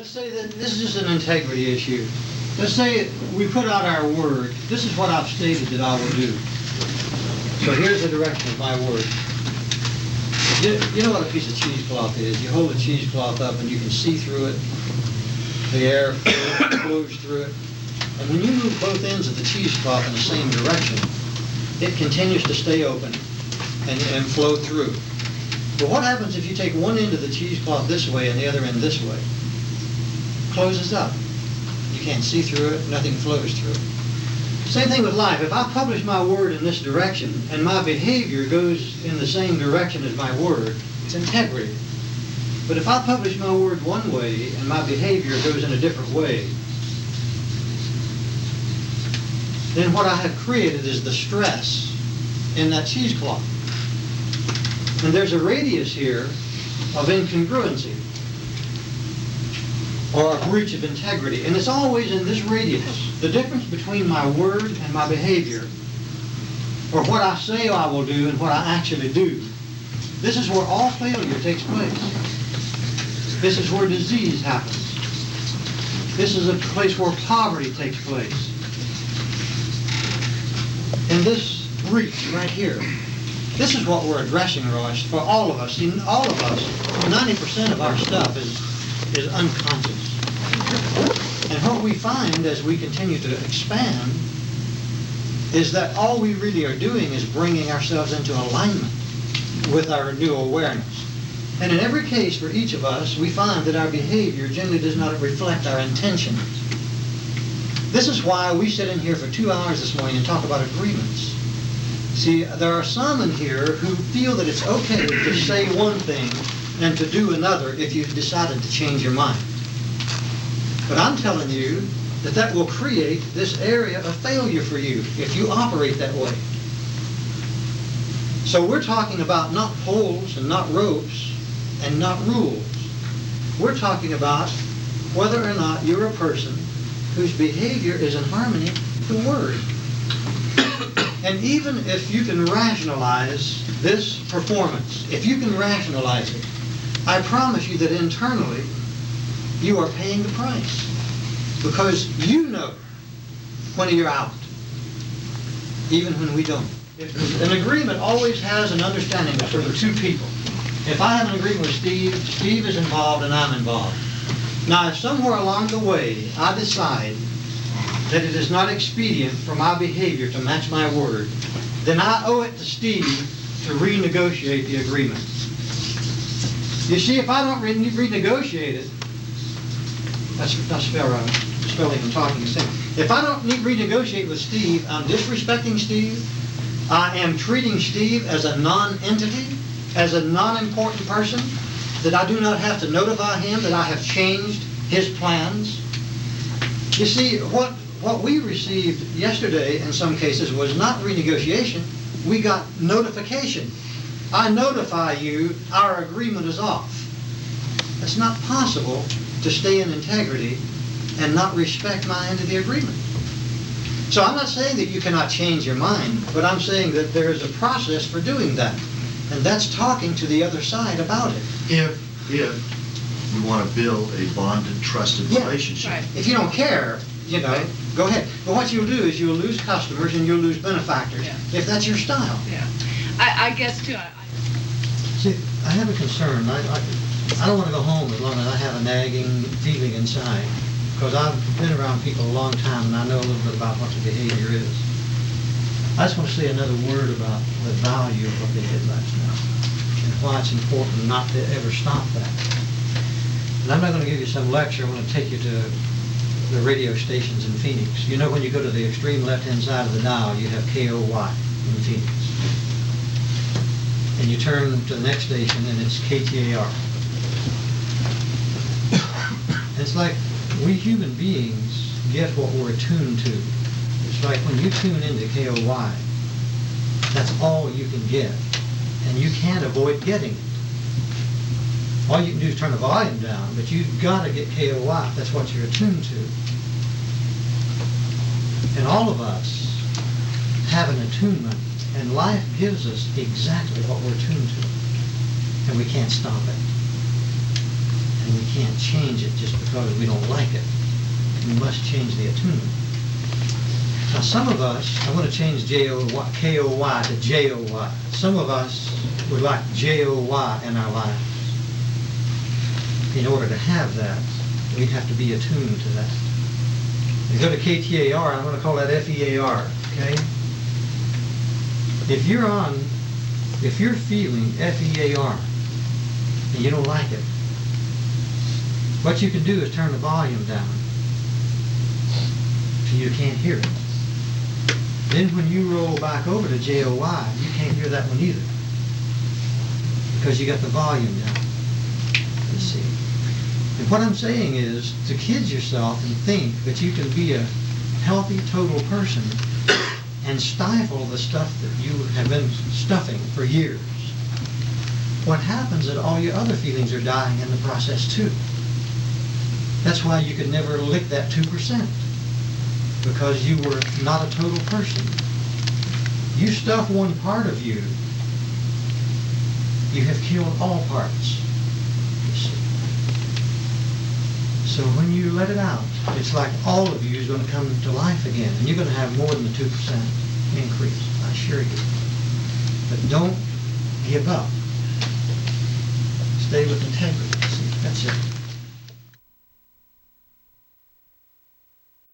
let's say that this is just an integrity issue. Let's say we put out our word. This is what I've stated that I will do. So here's the direction of my word. You know what a piece of cheesecloth is? You hold a cheesecloth up and you can see through it. The air flows through it. And when you move both ends of the cheesecloth in the same direction, it continues to stay open and flow through. But what happens if you take one end of the cheesecloth this way and the other end this way? It closes up. You can't see through it, nothing flows through it. Same thing with life. If I publish my word in this direction and my behavior goes in the same direction as my word, it's integrity. But if I publish my word one way and my behavior goes in a different way, then what I have created is the stress in that cheesecloth. And there's a radius here of incongruency or a breach of integrity. And it's always in this radius. The difference between my word and my behavior, or what I say I will do and what I actually do, this is where all failure takes place. This is where disease happens. This is a place where poverty takes place. And this breach right here, this is what we're addressing, Royce, for all of us. In all of us, 90% of our stuff is unconscious. And what we find as we continue to expand is that all we really are doing is bringing ourselves into alignment with our new awareness. And in every case for each of us, we find that our behavior generally does not reflect our intentions. This is why we sit in here for 2 hours this morning and talk about agreements. See, there are some in here who feel that it's okay to say one thing and to do another if you've decided to change your mind. But I'm telling you that that will create this area of failure for you if you operate that way. So we're talking about not poles and not ropes and not rules. We're talking about whether or not you're a person whose behavior is in harmony with the Word. And even if you can rationalize this performance, if you can rationalize it, I promise you that internally you are paying the price. Because you know when you're out, even when we don't. An agreement always has an understanding between two people. If I have an agreement with Steve, Steve is involved and I'm involved. Now, if somewhere along the way I decide that it is not expedient for my behavior to match my word, then I owe it to Steve to renegotiate the agreement. You see, if I don't renegotiate it, that's spelling and talking is same. If I don't renegotiate with Steve, I'm disrespecting Steve. I am treating Steve as a non-entity, as a non-important person, that I do not have to notify him that I have changed his plans. You see, what we received yesterday in some cases was not renegotiation. We got notification. I notify you our agreement is off. It's not possible to stay in integrity and not respect my end of the agreement. So I'm not saying that you cannot change your mind, but I'm saying that there is a process for doing that. And that's talking to the other side about it. If you want to build a bonded, trusted relationship. Right. If you don't care, you know, go ahead. But what you'll do is you'll lose customers and you'll lose benefactors if that's your style. Yeah. I guess, too. See, I have a concern. I don't want to go home as long as I have a nagging feeling inside. Because I've been around people a long time and I know a little bit about what the behavior is. I just want to say another word about the value of what they did last night and why it's important not to ever stop that. And I'm not going to give you some lecture. I'm going to take you to the radio stations in Phoenix. You know, when you go to the extreme left-hand side of the dial, you have KOY in Phoenix. And you turn to the next station and it's KTAR. It's like we human beings get what we're attuned to. It's like when you tune into KOY, that's all you can get. And you can't avoid getting it. All you can do is turn the volume down, but you've got to get KOY. That's what you're attuned to. And all of us have an attunement, and life gives us exactly what we're attuned to. And we can't stop it. And And we can't change it just because we don't like it. We must change the attunement. Now some of us, I want to change K-O-Y to J-O-Y. Some of us would like J-O-Y in our lives. In order to have that, we have to be attuned to that. You go to K-T-A-R, I'm going to call that F-E-A-R, okay? If you're feeling F-E-A-R and you don't like it, what you can do is turn the volume down so you can't hear it. Then when you roll back over to J-O-Y, you can't hear that one either because you got the volume down. You see. And what I'm saying is to kid yourself and think that you can be a healthy, total person and stifle the stuff that you have been stuffing for years. What happens is all your other feelings are dying in the process too. That's why you could never lick that 2%, because you were not a total person. You stuff one part of you, you have killed all parts. You see. So when you let it out, it's like all of you is going to come to life again, and you're going to have more than the 2% increase, I assure you. But don't give up. Stay with integrity. See, that's it.